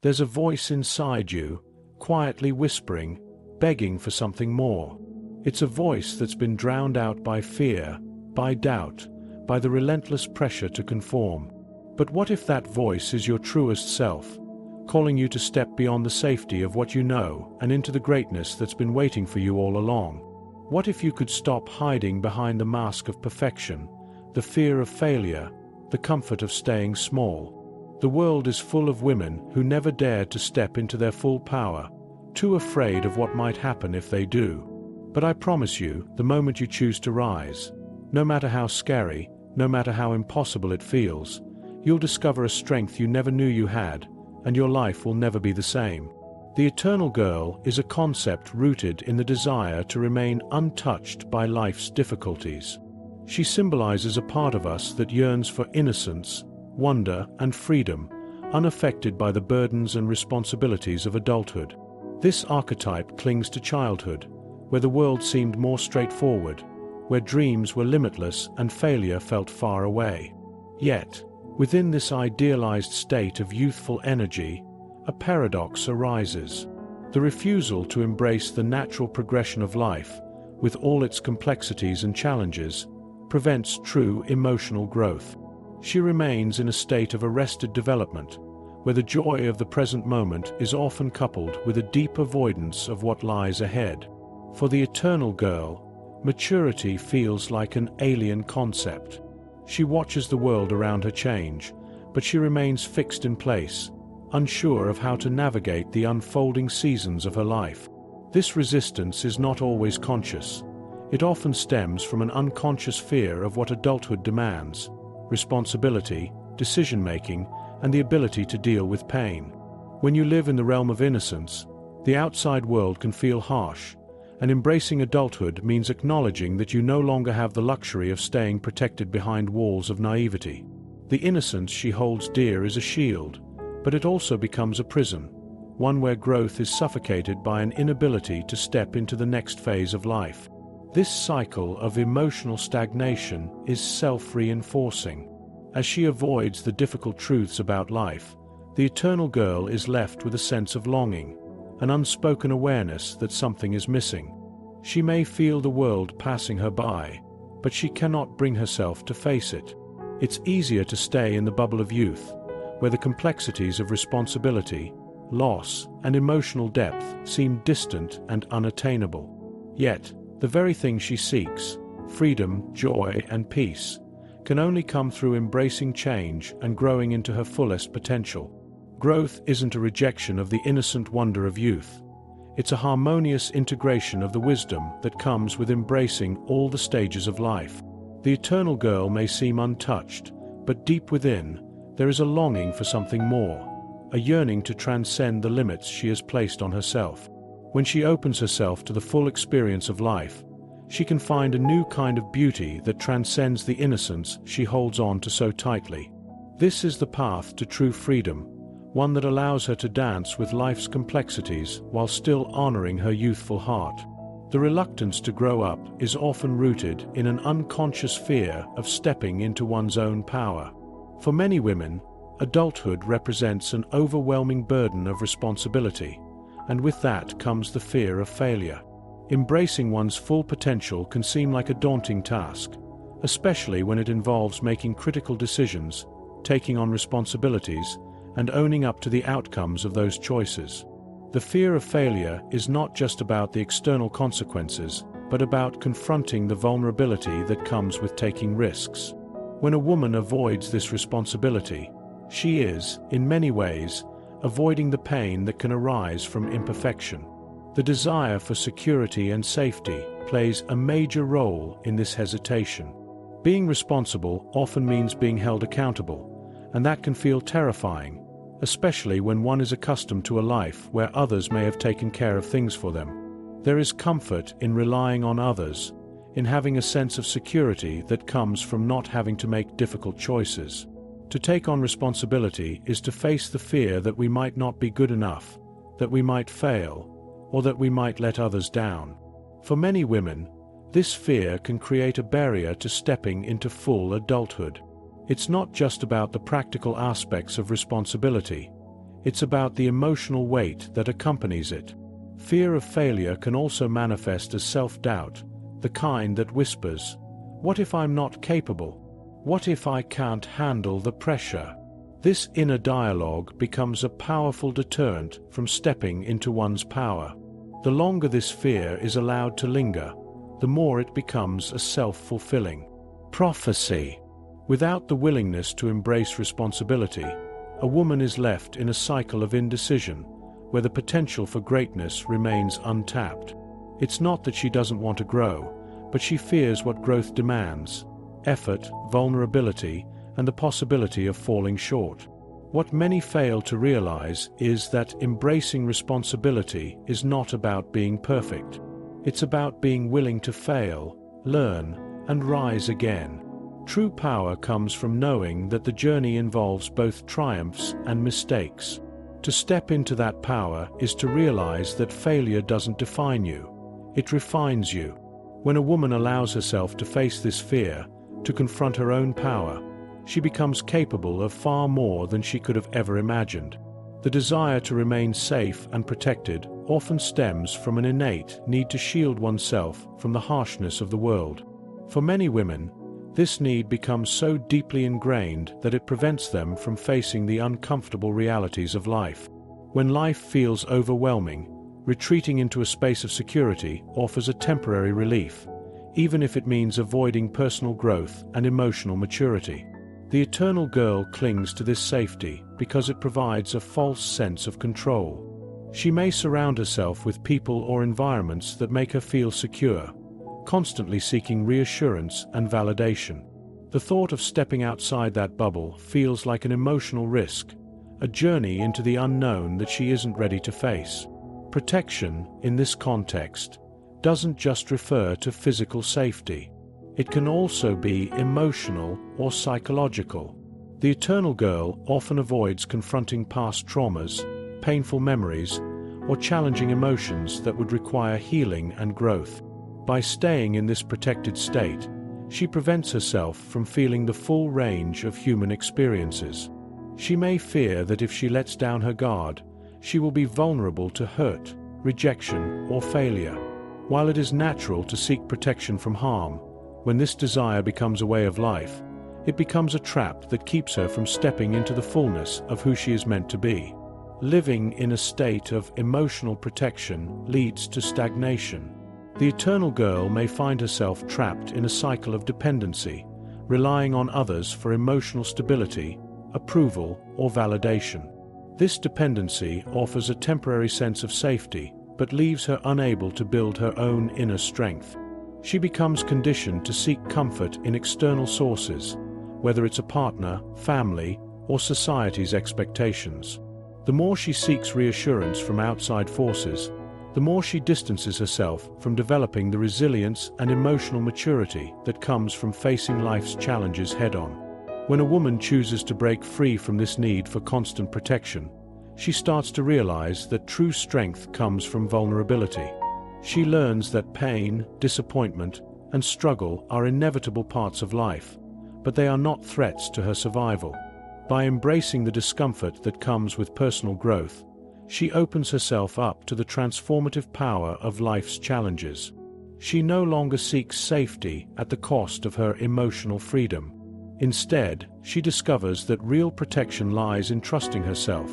There's a voice inside you, quietly whispering, begging for something more. It's a voice that's been drowned out by fear, by doubt, by the relentless pressure to conform. But what if that voice is your truest self, calling you to step beyond the safety of what you know and into the greatness that's been waiting for you all along? What if you could stop hiding behind the mask of perfection, the fear of failure, the comfort of staying small? The world is full of women who never dared to step into their full power, too afraid of what might happen if they do. But I promise you, the moment you choose to rise, no matter how scary, no matter how impossible it feels, you'll discover a strength you never knew you had, and your life will never be the same. The eternal girl is a concept rooted in the desire to remain untouched by life's difficulties. She symbolizes a part of us that yearns for innocence, wonder, and freedom, unaffected by the burdens and responsibilities of adulthood. This archetype clings to childhood, where the world seemed more straightforward, where dreams were limitless and failure felt far away. Yet, within this idealized state of youthful energy, a paradox arises. The refusal to embrace the natural progression of life, with all its complexities and challenges, prevents true emotional growth. She remains in a state of arrested development, where the joy of the present moment is often coupled with a deep avoidance of what lies ahead. For the eternal girl, maturity feels like an alien concept. She watches the world around her change, but she remains fixed in place, unsure of how to navigate the unfolding seasons of her life. This resistance is not always conscious. It often stems from an unconscious fear of what adulthood demands: responsibility, decision-making, and the ability to deal with pain. When you live in the realm of innocence, the outside world can feel harsh, and embracing adulthood means acknowledging that you no longer have the luxury of staying protected behind walls of naivety. The innocence she holds dear is a shield, but it also becomes a prison, one where growth is suffocated by an inability to step into the next phase of life. This cycle of emotional stagnation is self-reinforcing. As she avoids the difficult truths about life, the eternal girl is left with a sense of longing, an unspoken awareness that something is missing. She may feel the world passing her by, but she cannot bring herself to face it. It's easier to stay in the bubble of youth, where the complexities of responsibility, loss, and emotional depth seem distant and unattainable. Yet, the very thing she seeks, freedom, joy, and peace, can only come through embracing change and growing into her fullest potential. Growth isn't a rejection of the innocent wonder of youth. It's a harmonious integration of the wisdom that comes with embracing all the stages of life. The eternal girl may seem untouched, but deep within, there is a longing for something more, a yearning to transcend the limits she has placed on herself. When she opens herself to the full experience of life, she can find a new kind of beauty that transcends the innocence she holds on to so tightly. This is the path to true freedom, one that allows her to dance with life's complexities while still honoring her youthful heart. The reluctance to grow up is often rooted in an unconscious fear of stepping into one's own power. For many women, adulthood represents an overwhelming burden of responsibility, and with that comes the fear of failure. Embracing one's full potential can seem like a daunting task, especially when it involves making critical decisions, taking on responsibilities, and owning up to the outcomes of those choices. The fear of failure is not just about the external consequences, but about confronting the vulnerability that comes with taking risks. When a woman avoids this responsibility, she is, in many ways, avoiding the pain that can arise from imperfection. The desire for security and safety plays a major role in this hesitation. Being responsible often means being held accountable, and that can feel terrifying, especially when one is accustomed to a life where others may have taken care of things for them. There is comfort in relying on others, in having a sense of security that comes from not having to make difficult choices. To take on responsibility is to face the fear that we might not be good enough, that we might fail, or that we might let others down. For many women, this fear can create a barrier to stepping into full adulthood. It's not just about the practical aspects of responsibility. It's about the emotional weight that accompanies it. Fear of failure can also manifest as self-doubt, the kind that whispers, "What if I'm not capable? What if I can't handle the pressure?" This inner dialogue becomes a powerful deterrent from stepping into one's power. The longer this fear is allowed to linger, the more it becomes a self-fulfilling prophecy. Without the willingness to embrace responsibility, a woman is left in a cycle of indecision, where the potential for greatness remains untapped. It's not that she doesn't want to grow, but she fears what growth demands: effort, vulnerability, and the possibility of falling short. What many fail to realize is that embracing responsibility is not about being perfect. It's about being willing to fail, learn, and rise again. True power comes from knowing that the journey involves both triumphs and mistakes. To step into that power is to realize that failure doesn't define you, it refines you. When a woman allows herself to face this fear, to confront her own power, she becomes capable of far more than she could have ever imagined. The desire to remain safe and protected often stems from an innate need to shield oneself from the harshness of the world. For many women, this need becomes so deeply ingrained that it prevents them from facing the uncomfortable realities of life. When life feels overwhelming, retreating into a space of security offers a temporary relief, even if it means avoiding personal growth and emotional maturity. The eternal girl clings to this safety because it provides a false sense of control. She may surround herself with people or environments that make her feel secure, constantly seeking reassurance and validation. The thought of stepping outside that bubble feels like an emotional risk, a journey into the unknown that she isn't ready to face. Protection, in this context, doesn't just refer to physical safety. It can also be emotional or psychological. The eternal girl often avoids confronting past traumas, painful memories, or challenging emotions that would require healing and growth. By staying in this protected state, she prevents herself from feeling the full range of human experiences. She may fear that if she lets down her guard, she will be vulnerable to hurt, rejection, or failure. While it is natural to seek protection from harm, when this desire becomes a way of life, it becomes a trap that keeps her from stepping into the fullness of who she is meant to be. Living in a state of emotional protection leads to stagnation. The eternal girl may find herself trapped in a cycle of dependency, relying on others for emotional stability, approval, or validation. This dependency offers a temporary sense of safety, but leaves her unable to build her own inner strength. She becomes conditioned to seek comfort in external sources, whether it's a partner, family, or society's expectations. The more she seeks reassurance from outside forces, the more she distances herself from developing the resilience and emotional maturity that comes from facing life's challenges head-on. When a woman chooses to break free from this need for constant protection, she starts to realize that true strength comes from vulnerability. She learns that pain, disappointment, and struggle are inevitable parts of life, but they are not threats to her survival. By embracing the discomfort that comes with personal growth, she opens herself up to the transformative power of life's challenges. She no longer seeks safety at the cost of her emotional freedom. Instead, she discovers that real protection lies in trusting herself,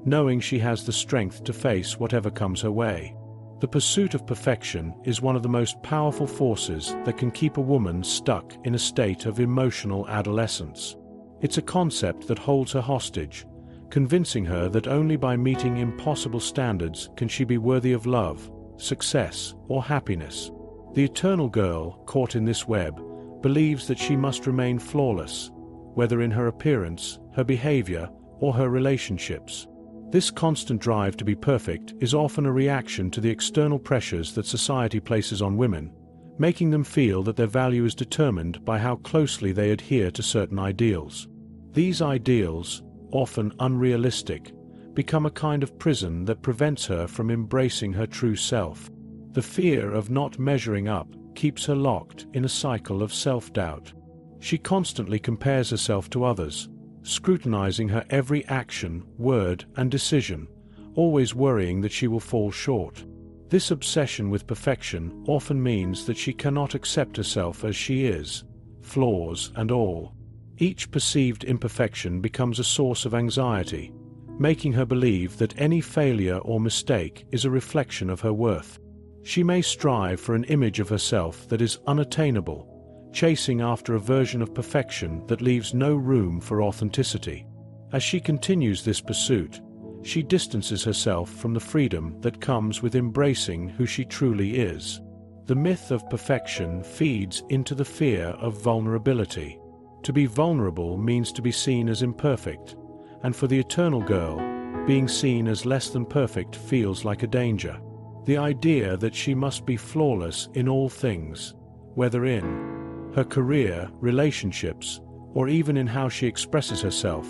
knowing she has the strength to face whatever comes her way. The pursuit of perfection is one of the most powerful forces that can keep a woman stuck in a state of emotional adolescence. It's a concept that holds her hostage, convincing her that only by meeting impossible standards can she be worthy of love, success, or happiness. The eternal girl, caught in this web, believes that she must remain flawless, whether in her appearance, her behavior, or her relationships. This constant drive to be perfect is often a reaction to the external pressures that society places on women, making them feel that their value is determined by how closely they adhere to certain ideals. These ideals, often unrealistic, become a kind of prison that prevents her from embracing her true self. The fear of not measuring up keeps her locked in a cycle of self-doubt. She constantly compares herself to others, scrutinizing her every action, word, and decision, always worrying that she will fall short. This obsession with perfection often means that she cannot accept herself as she is, flaws and all. Each perceived imperfection becomes a source of anxiety, making her believe that any failure or mistake is a reflection of her worth. She may strive for an image of herself that is unattainable, chasing after a version of perfection that leaves no room for authenticity. As she continues this pursuit, she distances herself from the freedom that comes with embracing who she truly is. The myth of perfection feeds into the fear of vulnerability. To be vulnerable means to be seen as imperfect, and for the eternal girl, being seen as less than perfect feels like a danger. The idea that she must be flawless in all things, whether in her career, relationships, or even in how she expresses herself,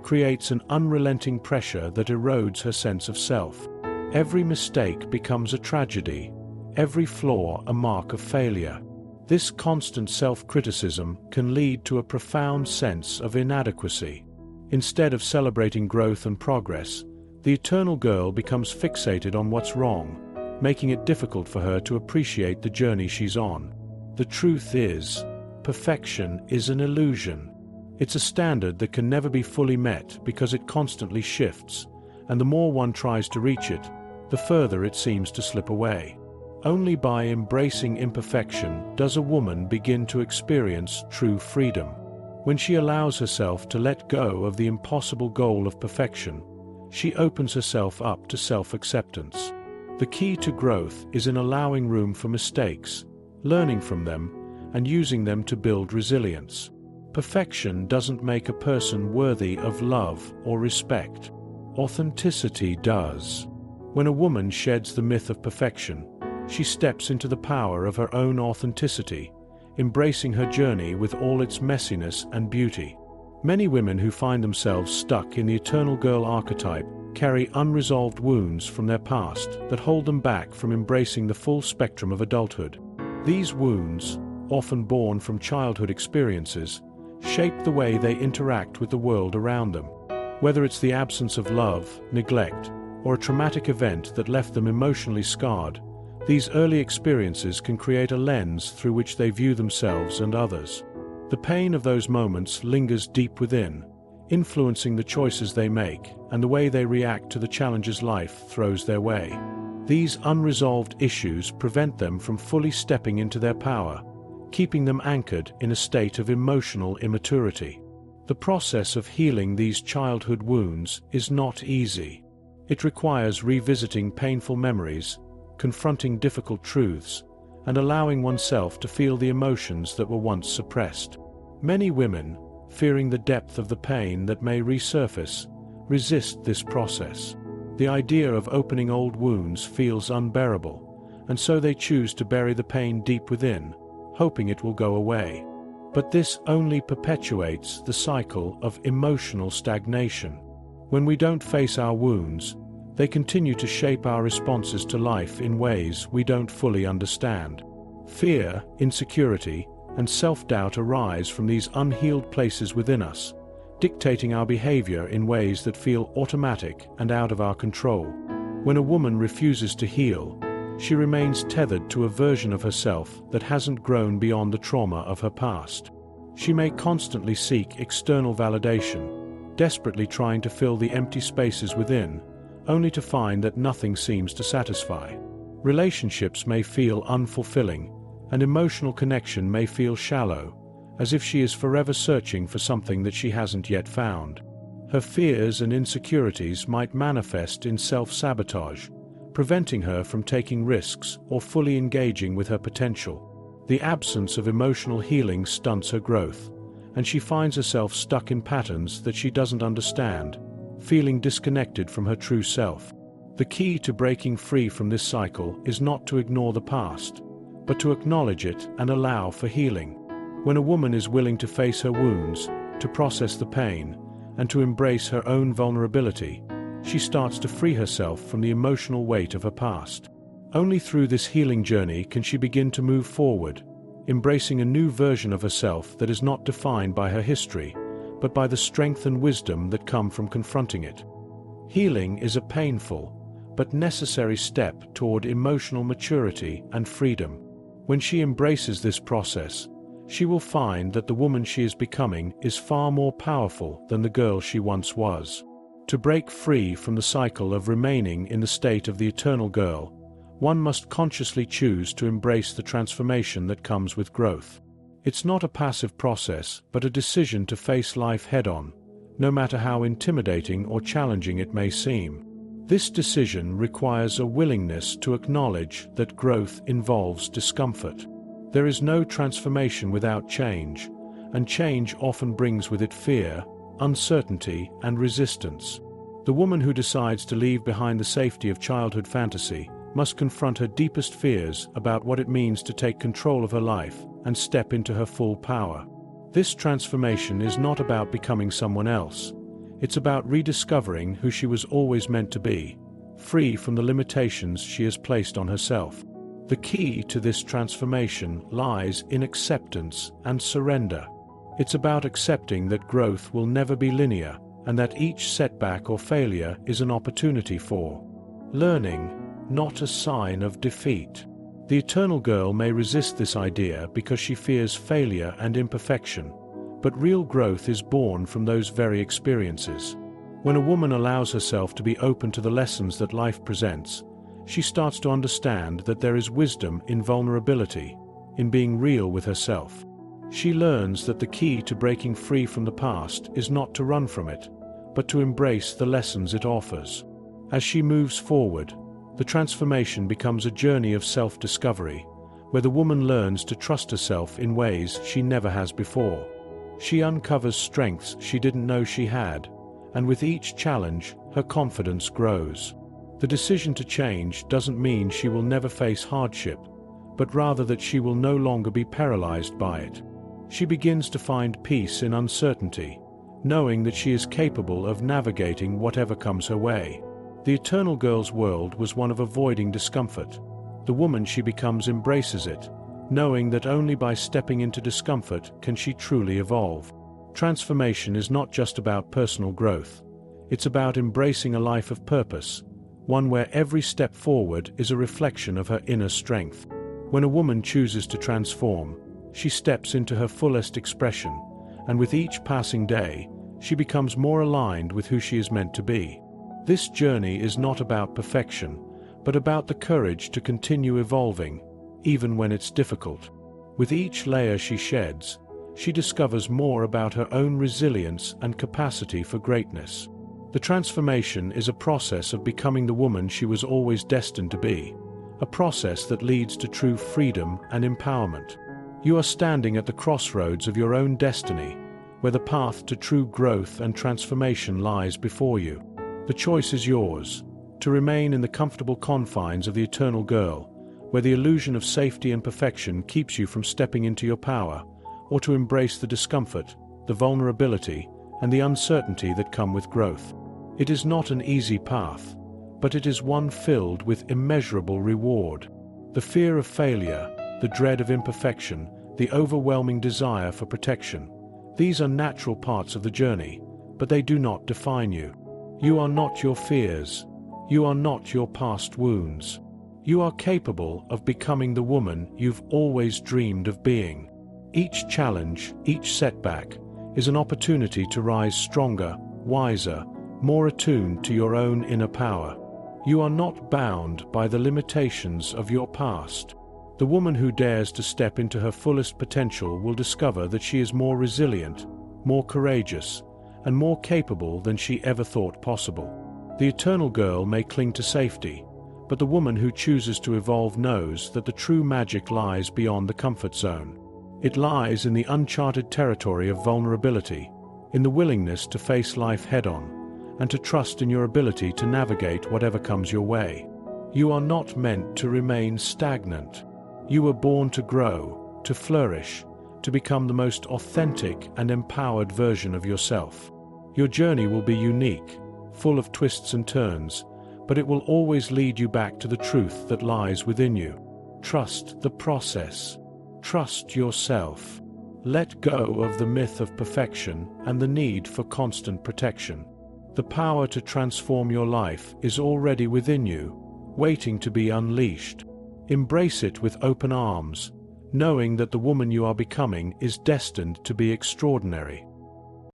creates an unrelenting pressure that erodes her sense of self. Every mistake becomes a tragedy, every flaw a mark of failure. This constant self-criticism can lead to a profound sense of inadequacy. Instead of celebrating growth and progress, the eternal girl becomes fixated on what's wrong, making it difficult for her to appreciate the journey she's on. The truth is, perfection is an illusion. It's a standard that can never be fully met because it constantly shifts, and the more one tries to reach it, the further it seems to slip away. Only by embracing imperfection does a woman begin to experience true freedom. When she allows herself to let go of the impossible goal of perfection, she opens herself up to self-acceptance. The key to growth is in allowing room for mistakes, learning from them, and using them to build resilience. Perfection doesn't make a person worthy of love or respect. Authenticity does. When a woman sheds the myth of perfection, she steps into the power of her own authenticity, embracing her journey with all its messiness and beauty. Many women who find themselves stuck in the eternal girl archetype carry unresolved wounds from their past that hold them back from embracing the full spectrum of adulthood. These wounds, often born from childhood experiences, shape the way they interact with the world around them. Whether it's the absence of love, neglect, or a traumatic event that left them emotionally scarred, these early experiences can create a lens through which they view themselves and others. The pain of those moments lingers deep within, influencing the choices they make and the way they react to the challenges life throws their way. These unresolved issues prevent them from fully stepping into their power, keeping them anchored in a state of emotional immaturity. The process of healing these childhood wounds is not easy. It requires revisiting painful memories, confronting difficult truths, and allowing oneself to feel the emotions that were once suppressed. Many women, fearing the depth of the pain that may resurface, resist this process. The idea of opening old wounds feels unbearable, and so they choose to bury the pain deep within, hoping it will go away. But this only perpetuates the cycle of emotional stagnation. When we don't face our wounds, they continue to shape our responses to life in ways we don't fully understand. Fear, insecurity, and self-doubt arise from these unhealed places within us, dictating our behavior in ways that feel automatic and out of our control. When a woman refuses to heal, she remains tethered to a version of herself that hasn't grown beyond the trauma of her past. She may constantly seek external validation, desperately trying to fill the empty spaces within, only to find that nothing seems to satisfy. Relationships may feel unfulfilling, and emotional connection may feel shallow, as if she is forever searching for something that she hasn't yet found. Her fears and insecurities might manifest in self-sabotage, preventing her from taking risks or fully engaging with her potential. The absence of emotional healing stunts her growth, and she finds herself stuck in patterns that she doesn't understand, feeling disconnected from her true self. The key to breaking free from this cycle is not to ignore the past, but to acknowledge it and allow for healing. When a woman is willing to face her wounds, to process the pain, and to embrace her own vulnerability, she starts to free herself from the emotional weight of her past. Only through this healing journey can she begin to move forward, embracing a new version of herself that is not defined by her history, but by the strength and wisdom that come from confronting it. Healing is a painful, but necessary step toward emotional maturity and freedom. When she embraces this process, she will find that the woman she is becoming is far more powerful than the girl she once was. To break free from the cycle of remaining in the state of the eternal girl, one must consciously choose to embrace the transformation that comes with growth. It's not a passive process, but a decision to face life head-on, no matter how intimidating or challenging it may seem. This decision requires a willingness to acknowledge that growth involves discomfort. There is no transformation without change, and change often brings with it fear, uncertainty, and resistance. The woman who decides to leave behind the safety of childhood fantasy must confront her deepest fears about what it means to take control of her life and step into her full power. This transformation is not about becoming someone else. It's about rediscovering who she was always meant to be, free from the limitations she has placed on herself. The key to this transformation lies in acceptance and surrender. It's about accepting that growth will never be linear, and that each setback or failure is an opportunity for learning, not a sign of defeat. The eternal girl may resist this idea because she fears failure and imperfection, but real growth is born from those very experiences. When a woman allows herself to be open to the lessons that life presents, she starts to understand that there is wisdom in vulnerability, in being real with herself. She learns that the key to breaking free from the past is not to run from it, but to embrace the lessons it offers. As she moves forward, the transformation becomes a journey of self-discovery, where the woman learns to trust herself in ways she never has before. She uncovers strengths she didn't know she had, and with each challenge, her confidence grows. The decision to change doesn't mean she will never face hardship, but rather that she will no longer be paralyzed by it. She begins to find peace in uncertainty, knowing that she is capable of navigating whatever comes her way. The eternal girl's world was one of avoiding discomfort. The woman she becomes embraces it, knowing that only by stepping into discomfort can she truly evolve. Transformation is not just about personal growth. It's about embracing a life of purpose, one where every step forward is a reflection of her inner strength. When a woman chooses to transform, she steps into her fullest expression, and with each passing day, she becomes more aligned with who she is meant to be. This journey is not about perfection, but about the courage to continue evolving, even when it's difficult. With each layer she sheds, she discovers more about her own resilience and capacity for greatness. The transformation is a process of becoming the woman she was always destined to be, a process that leads to true freedom and empowerment. You are standing at the crossroads of your own destiny, where the path to true growth and transformation lies before you. The choice is yours, to remain in the comfortable confines of the eternal girl, where the illusion of safety and perfection keeps you from stepping into your power, or to embrace the discomfort, the vulnerability, and the uncertainty that come with growth. It is not an easy path, but it is one filled with immeasurable reward. The fear of failure, the dread of imperfection, the overwhelming desire for protection, these are natural parts of the journey, but they do not define you. You are not your fears. You are not your past wounds. You are capable of becoming the woman you've always dreamed of being. Each challenge, each setback, is an opportunity to rise stronger, wiser, more attuned to your own inner power. You are not bound by the limitations of your past. The woman who dares to step into her fullest potential will discover that she is more resilient, more courageous, and more capable than she ever thought possible. The eternal girl may cling to safety, but the woman who chooses to evolve knows that the true magic lies beyond the comfort zone. It lies in the uncharted territory of vulnerability, in the willingness to face life head-on, and to trust in your ability to navigate whatever comes your way. You are not meant to remain stagnant. You were born to grow, to flourish, to become the most authentic and empowered version of yourself. Your journey will be unique, full of twists and turns, but it will always lead you back to the truth that lies within you. Trust the process. Trust yourself. Let go of the myth of perfection and the need for constant protection. The power to transform your life is already within you, waiting to be unleashed. Embrace it with open arms, knowing that the woman you are becoming is destined to be extraordinary.